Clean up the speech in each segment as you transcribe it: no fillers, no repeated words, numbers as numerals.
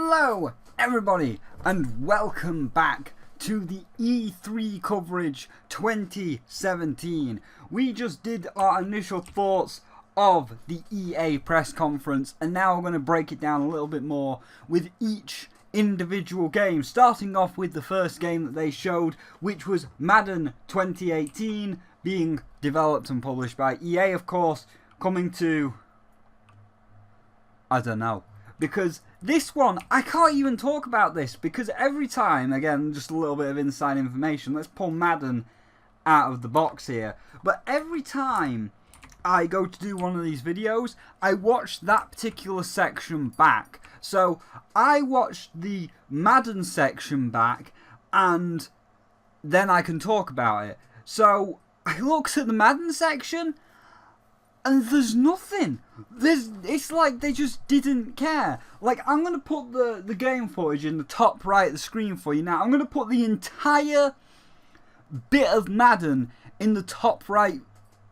Hello everybody and welcome back to the E3 coverage 2017. We just did our initial thoughts of the EA press conference and now we're going to break it down a little bit more with each individual game, starting off with the first game that they showed, which was Madden 2018, being developed and published by EA, of course, coming to, I don't know, because this one, I can't even talk about this, because every time, again, just a little bit of inside information, let's pull Madden out of the box here, but every time I go to do one of these videos, I watch that particular section back. So I watched the Madden section back and then I can talk about it. So I looked at the Madden section and there's nothing. It's like they just didn't care. Like, I'm going to put the game footage in the top right of the screen for you now. I'm going to put the entire bit of Madden in the top right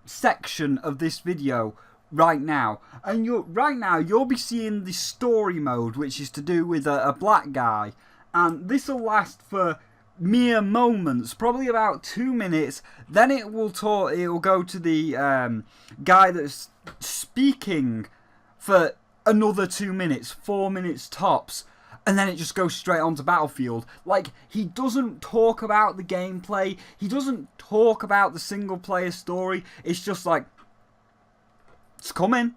section of this video right now, and you'll be seeing the story mode, which is to do with a black guy, and this will last for mere moments, probably about 2 minutes. Then it will go to the guy that's speaking for another 2 minutes, 4 minutes tops, and then it just goes straight on to Battlefield. Like, he doesn't talk about the gameplay, he doesn't talk about the single player story. It's just like, it's coming.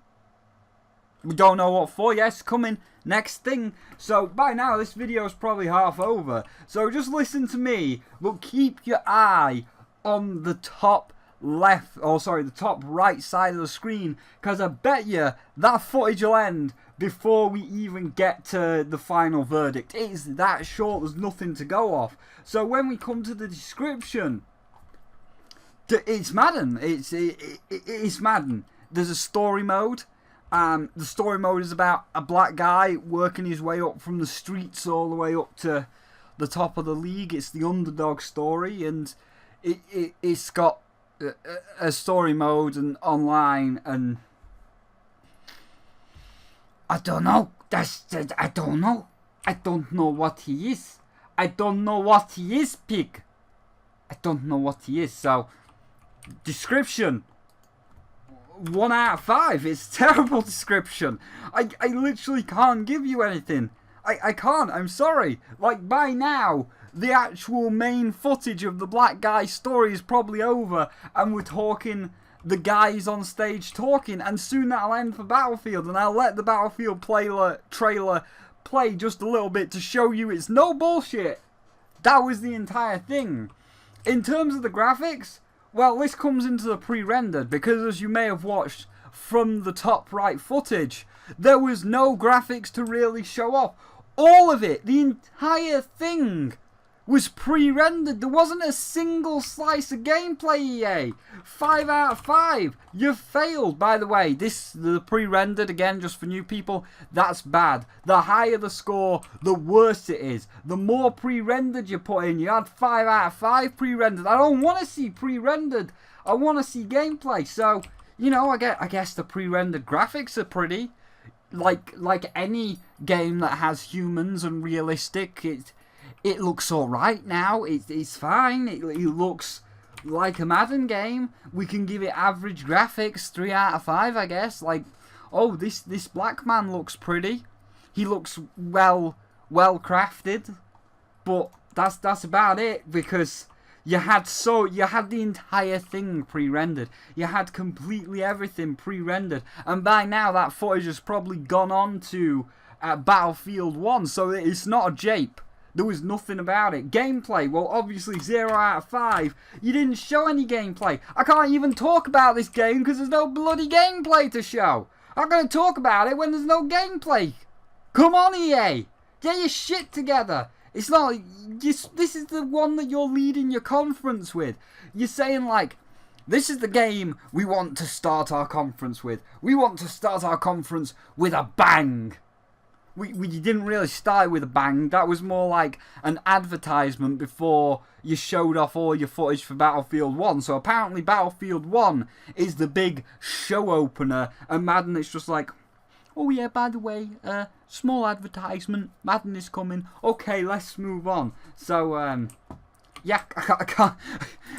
We don't know what for. Yes, coming. Next thing. So by now this video is probably half over. So just listen to me, but keep your eye on the top left, or sorry, the top right side of the screen, because I bet you that footage will end before we even get to the final verdict. It is that short, there's nothing to go off. So when we come to the description, it's Madden. It's Madden. There's a story mode. The story mode is about a black guy working his way up from the streets all the way up to the top of the league. It's the underdog story, and it's got a story mode and online, and I don't know. I don't know. I don't know what he is. I don't know what he is, pig. I don't know what he is. So, description. 1 out of 5. It's a terrible description. I literally can't give you anything. I can't. I'm sorry. Like, by now, the actual main footage of the black guy's story is probably over, and we're talking the guys on stage talking, and soon that'll end for Battlefield, and I'll let the Battlefield trailer play just a little bit to show you it's no bullshit. That was the entire thing. In terms of the graphics, well, this comes into the pre-rendered, because as you may have watched from the top right footage, there was no graphics to really show off. All of it, the entire thing, was pre-rendered. There wasn't a single slice of gameplay, EA. 5 out of 5. You've failed. By the way, the pre-rendered, again, just for new people, that's bad. The higher the score, the worse it is. The more pre-rendered you put in, you had 5 out of 5 pre-rendered. I don't want to see pre-rendered. I want to see gameplay. So, you know, I guess the pre-rendered graphics are pretty. Like any game that has humans and realistic, it looks alright now. It's fine. It looks like a Madden game. We can give it average graphics, 3 out of 5, I guess. Like, oh, this black man looks pretty. He looks well crafted. But that's about it, because you had the entire thing pre-rendered. You had completely everything pre-rendered, and by now that footage has probably gone on to Battlefield 1. So it's not a jape. There was nothing about it. Gameplay, well, obviously 0 out of 5. You didn't show any gameplay. I can't even talk about this game because there's no bloody gameplay to show. I'm going to talk about it when there's no gameplay. Come on, EA. Get your shit together. It's not, this is the one that you're leading your conference with. You're saying, like, this is the game we want to start our conference with. We want to start our conference with a bang. We didn't really start with a bang. That was more like an advertisement before you showed off all your footage for Battlefield 1. So apparently Battlefield 1 is the big show opener, and Madden, it's just like, oh yeah, by the way, small advertisement, Madden is coming. Okay, let's move on. So, yeah, I can't.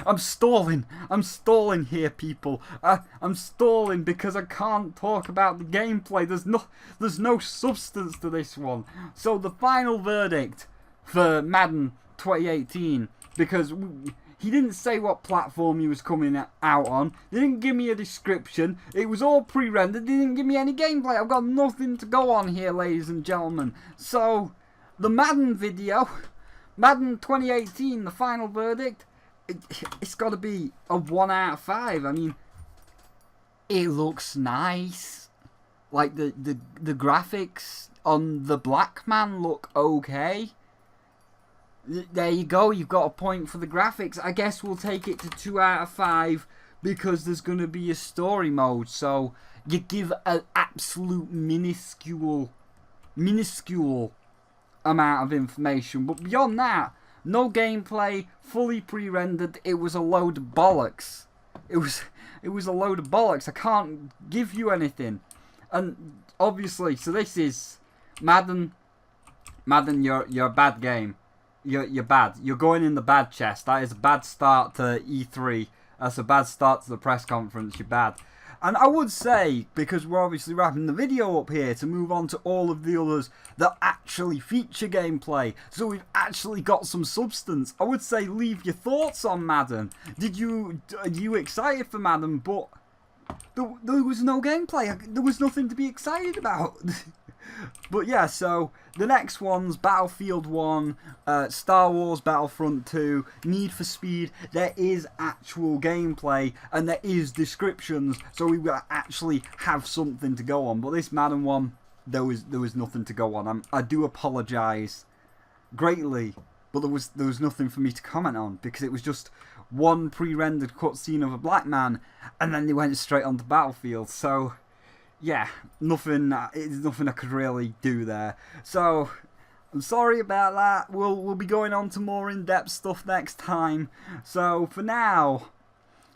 I'm stalling here, people. I'm stalling because I can't talk about the gameplay. There's no substance to this one. So the final verdict for Madden 2018, because he didn't say what platform he was coming out on. They didn't give me a description. It was all pre-rendered. They didn't give me any gameplay. I've got nothing to go on here, ladies and gentlemen. So the Madden video. Madden 2018, the final verdict, it's got to be a 1 out of 5. I mean, it looks nice. Like, the graphics on the black man look okay. There you go, you've got a point for the graphics. I guess we'll take it to 2 out of 5 because there's going to be a story mode. So, you give an absolute minuscule amount of information, but beyond that, no gameplay, fully pre-rendered. It was a load of bollocks. It was a load of bollocks. I can't give you anything. And obviously, so this is Madden. You're a bad game. You're bad. You're going in the bad chest. That is a bad start to E3. That's a bad start to the press conference. You're bad. And I would say, because we're obviously wrapping the video up here, to move on to all of the others that actually feature gameplay, so we've actually got some substance. I would say leave your thoughts on Madden. Are you excited for Madden? But there was no gameplay. There was nothing to be excited about. But yeah, so the next one's Battlefield 1, Star Wars Battlefront 2, Need for Speed. There is actual gameplay and there is descriptions, so we will actually have something to go on. But this Madden one, there was nothing to go on. I do apologise greatly, but there was nothing for me to comment on because it was just one pre-rendered cutscene of a black man, and then they went straight onto Battlefield. So yeah, nothing I could really do there. So I'm sorry about that. We'll be going on to more in-depth stuff next time. So for now,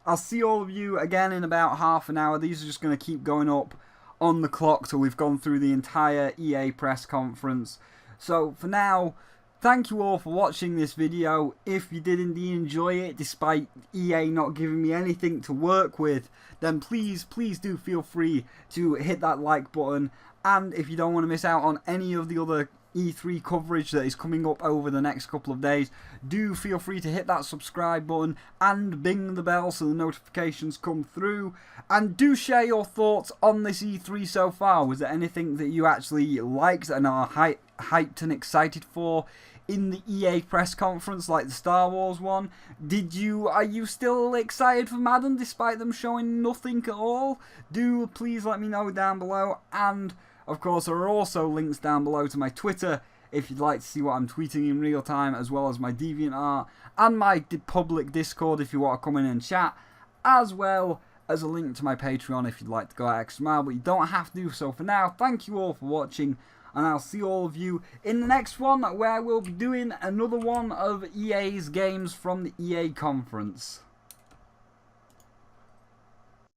I'll see all of you again in about half an hour. These are just going to keep going up on the clock till we've gone through the entire EA press conference. So for now, thank you all for watching this video. If you did indeed enjoy it, despite EA not giving me anything to work with, then please do feel free to hit that like button. And if you don't want to miss out on any of the other E3 coverage that is coming up over the next couple of days, do feel free to hit that subscribe button and bing the bell so the notifications come through. And do share your thoughts on this E3 so far. Was there anything that you actually liked and are hyped and excited for in the EA press conference, like the Star Wars one? Are you still excited for Madden despite them showing nothing at all? Do please let me know down below. And of course, there are also links down below to my Twitter if you'd like to see what I'm tweeting in real time, as well as my Deviant art and my public Discord if you want to come in and chat, as well as a link to my Patreon if you'd like to go an extra mile, but you don't have to. So for now, thank you all for watching, and I'll see all of you in the next one, where we'll be doing another one of EA's games from the EA conference.